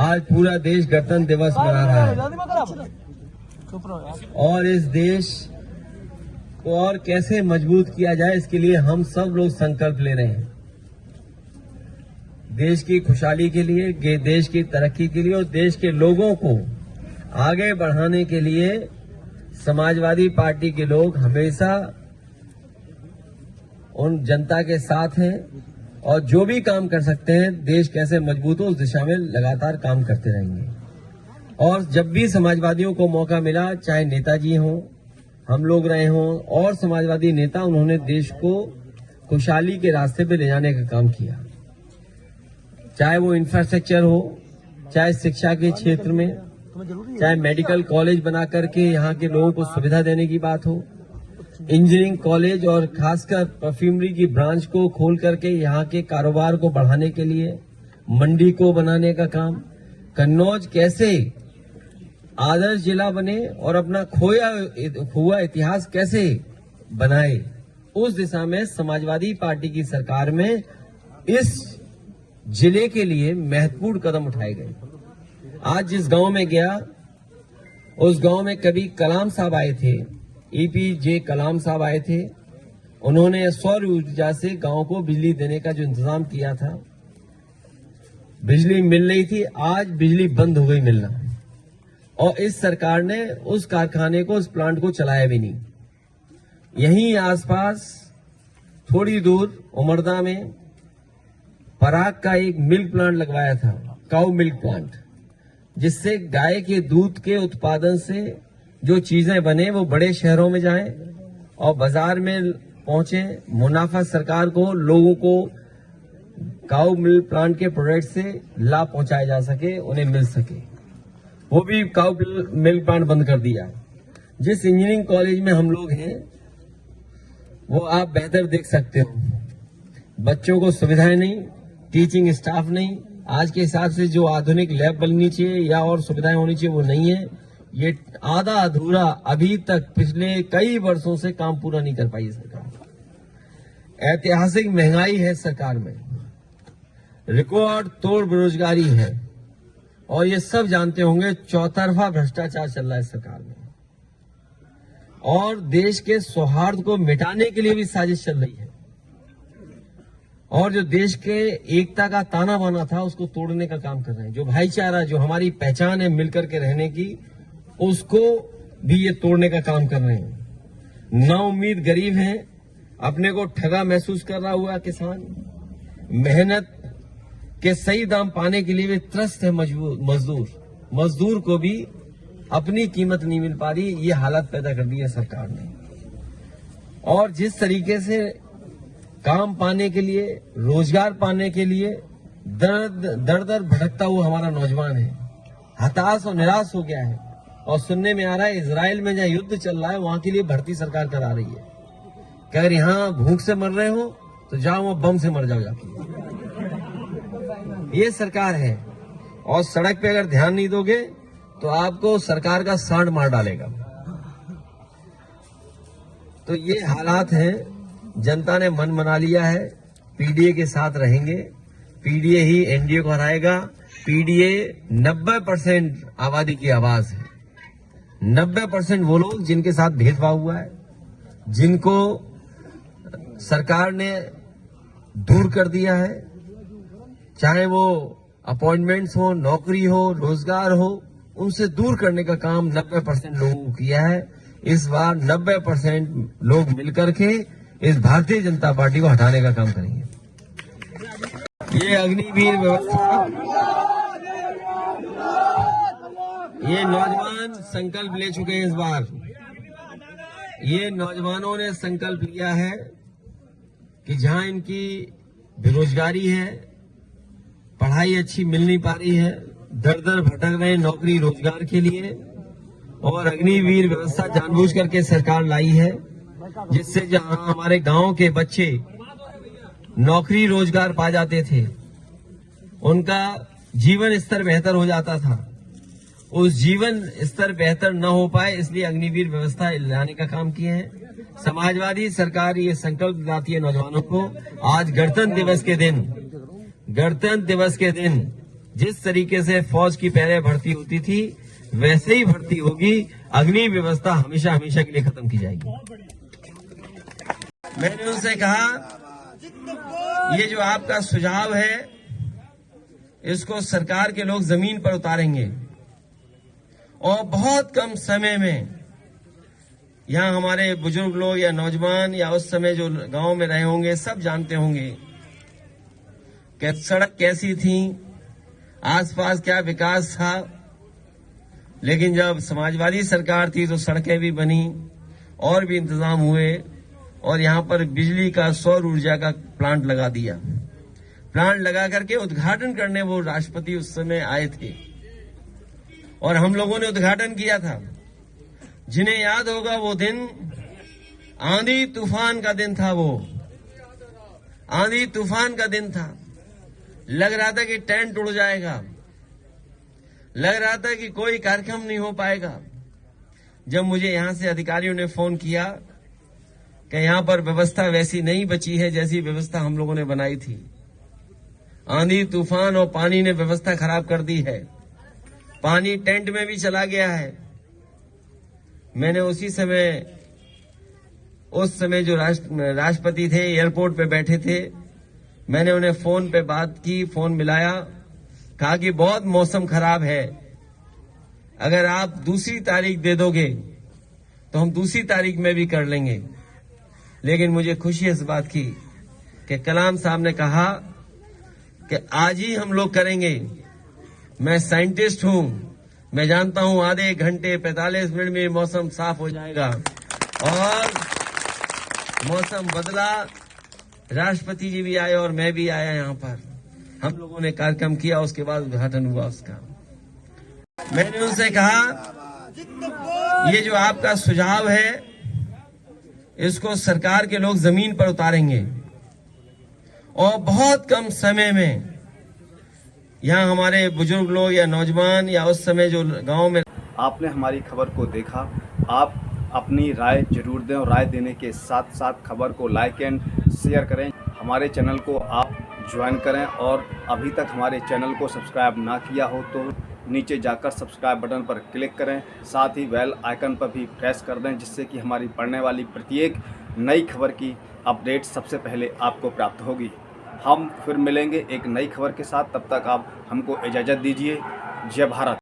आज पूरा देश गणतंत्र दिवस मना रहा है और इस देश को और कैसे मजबूत किया जाए इसके लिए हम सब लोग संकल्प ले रहे हैं। देश की खुशहाली के लिए, देश की तरक्की के लिए और देश के लोगों को आगे बढ़ाने के लिए समाजवादी पार्टी के लोग हमेशा उन जनता के साथ हैं और जो भी काम कर सकते हैं देश कैसे मजबूत हो उस दिशा में लगातार काम करते रहेंगे। और जब भी समाजवादियों को मौका मिला, चाहे नेताजी हों, हम लोग रहे हों और समाजवादी नेता, उन्होंने देश को खुशहाली के रास्ते पे ले जाने का काम किया। चाहे वो इंफ्रास्ट्रक्चर हो, चाहे शिक्षा के क्षेत्र में, चाहे मेडिकल कॉलेज बना करके यहाँ के लोगों को सुविधा देने की बात हो, इंजीनियरिंग कॉलेज और खासकर परफ्यूमरी की ब्रांच को खोल करके यहाँ के कारोबार को बढ़ाने के लिए मंडी को बनाने का काम, कन्नौज कैसे आदर्श जिला बने और अपना खोया हुआ इतिहास कैसे बनाए, उस दिशा में समाजवादी पार्टी की सरकार में इस जिले के लिए महत्वपूर्ण कदम उठाए गए। आज जिस गांव में गया, उस गांव में कभी कलाम साहब आए थे, एपीजे कलाम साहब आए थे। उन्होंने सौर ऊर्जा से गांव को बिजली देने का जो इंतजाम किया था, बिजली मिल रही थी, आज बिजली बंद हो गई मिलना और इस सरकार ने उस कारखाने को, उस प्लांट को चलाया भी नहीं। यहीं आसपास थोड़ी दूर उमरदा में पराग का एक मिल्क प्लांट लगवाया था, काऊ मिल्क प्लांट, जिससे गाय के दूध के उत्पादन से जो चीजें बने वो बड़े शहरों में जाएं और बाजार में पहुंचे, मुनाफा सरकार को, लोगों को काऊ मिल्क प्लांट के प्रोडक्ट से लाभ पहुंचाया जा सके, उन्हें मिल सके। वो भी काऊ मिल्क प्लांट बंद कर दिया। जिस इंजीनियरिंग कॉलेज में हम लोग हैं वो आप बेहतर देख सकते हो, बच्चों को सुविधाएं नहीं, टीचिंग स्टाफ नहीं, आज के हिसाब से जो आधुनिक लैब बननी चाहिए या और सुविधाएं होनी चाहिए वो नहीं है। ये आधा अधूरा अभी तक पिछले कई वर्षों से काम पूरा नहीं कर पाई सरकार। ऐतिहासिक महंगाई है सरकार में, रिकॉर्ड तोड़ बेरोजगारी है और ये सब जानते होंगे चौतरफा भ्रष्टाचार चल रहा है सरकार में और देश के सौहार्द को मिटाने के लिए भी साजिश चल रही है और जो देश के एकता का ताना बाना था उसको तोड़ने का काम कर रहे हैं। जो भाईचारा, जो हमारी पहचान है मिलकर के रहने की, उसको भी ये तोड़ने का काम कर रहे हैं। नाउम्मीद गरीब हैं, अपने को ठगा महसूस कर रहा हुआ किसान, मेहनत के सही दाम पाने के लिए भी त्रस्त है मजदूर को भी अपनी कीमत नहीं मिल पा रही। ये हालत पैदा कर दी है सरकार ने। और जिस तरीके से काम पाने के लिए, रोजगार पाने के लिए दर भटकता हुआ हमारा नौजवान है, हताश और निराश हो गया है और सुनने में आ रहा है इजराइल में जहां युद्ध चल रहा है वहां के लिए भर्ती सरकार करा रही है कि अगर यहां भूख से मर रहे हो तो जाओ वो बम से मर जाओ जाके। ये सरकार है और सड़क पे अगर ध्यान नहीं दोगे तो आपको सरकार का सांड मार डालेगा। तो ये हालात हैं, जनता ने मन बना लिया है, पीडीए के साथ रहेंगे, पीडीए ही एनडीए को हराएगा। पीडीए 90% आबादी की आवाज है, 90% वो लोग जिनके साथ भेदभाव हुआ है, जिनको सरकार ने दूर कर दिया है, चाहे वो अपॉइंटमेंट्स हो, नौकरी हो, रोजगार हो, उनसे दूर करने का काम 90% लोगों को किया है। इस बार 90% लोग मिलकर के इस भारतीय जनता पार्टी को हटाने का काम करेंगे। ये अग्निवीर व्यवस्था, ये नौजवान संकल्प ले चुके हैं। इस बार ये नौजवानों ने संकल्प लिया है कि जहां इनकी बेरोजगारी है, पढ़ाई अच्छी मिल नहीं पा रही है, दर दर भटक रहे नौकरी रोजगार के लिए, और अग्निवीर व्यवस्था जानबूझ करके सरकार लाई है जिससे जहां हमारे गांव के बच्चे नौकरी रोजगार पा जाते थे, उनका जीवन स्तर बेहतर हो जाता था, उस जीवन स्तर बेहतर न हो पाए, इसलिए अग्निवीर व्यवस्था लाने का काम किए हैं। समाजवादी सरकार ये संकल्प दिलाती है नौजवानों को। आज गणतंत्र दिवस के दिन जिस तरीके से फौज की पहले भर्ती होती थी वैसे ही भर्ती होगी। अग्नि व्यवस्था हमेशा हमेशा के लिए खत्म की जाएगी। मैंने उनसे कहा ये जो आपका सुझाव है इसको सरकार के लोग जमीन पर उतारेंगे और बहुत कम समय में यहाँ हमारे बुजुर्ग लोग या नौजवान या उस समय जो गांव में रहे होंगे सब जानते होंगे कि सड़क कैसी थी, आसपास क्या विकास था। लेकिन जब समाजवादी सरकार थी तो सड़कें भी बनी और भी इंतजाम हुए और यहाँ पर बिजली का सौर ऊर्जा का प्लांट लगा दिया। प्लांट लगा करके उद्घाटन करने वो राष्ट्रपति उस समय आए थे और हम लोगों ने उद्घाटन किया था। जिन्हें याद होगा वो दिन आंधी तूफान का दिन था, वो आंधी तूफान का दिन था। लग रहा था कि टेंट उड़ जाएगा, लग रहा था कि कोई कार्यक्रम नहीं हो पाएगा। जब मुझे यहां से अधिकारियों ने फोन किया कि यहां पर व्यवस्था वैसी नहीं बची है जैसी व्यवस्था हम लोगों ने बनाई थी, आंधी तूफान और पानी ने व्यवस्था खराब कर दी है, पानी टेंट में भी चला गया है। मैंने उसी समय उस समय जो राष्ट्रपति थे एयरपोर्ट पे बैठे थे, मैंने उन्हें फोन पे बात की, फोन मिलाया, कहा कि बहुत मौसम खराब है, अगर आप दूसरी तारीख दे दोगे तो हम दूसरी तारीख में भी कर लेंगे। लेकिन मुझे खुशी है इस बात की कि कलाम साहब ने कहा कि आज ही हम लोग करेंगे। मैं साइंटिस्ट हूं, मैं जानता हूं आधे घंटे 45 मिनट में मौसम साफ हो जाएगा। और मौसम बदला, राष्ट्रपति जी भी आए और मैं भी आया यहां पर, हम लोगों ने कार्यक्रम किया, उसके बाद उद्घाटन हुआ उसका। मैंने उनसे कहा ये जो आपका सुझाव है इसको सरकार के लोग जमीन पर उतारेंगे और बहुत कम समय में यहाँ हमारे बुजुर्ग लोग या नौजवान या उस समय जो गांव में। आपने हमारी खबर को देखा, आप अपनी राय जरूर दें और राय देने के साथ साथ खबर को लाइक एंड शेयर करें। हमारे चैनल को आप ज्वाइन करें और अभी तक हमारे चैनल को सब्सक्राइब ना किया हो तो नीचे जाकर सब्सक्राइब बटन पर क्लिक करें, साथ ही बेल आइकन पर भी प्रेस कर दें, जिससे कि हमारी पढ़ने वाली प्रत्येक नई खबर की अपडेट सबसे पहले आपको प्राप्त होगी। हम फिर मिलेंगे एक नई खबर के साथ, तब तक आप हमको इजाज़त दीजिए। जय भारत।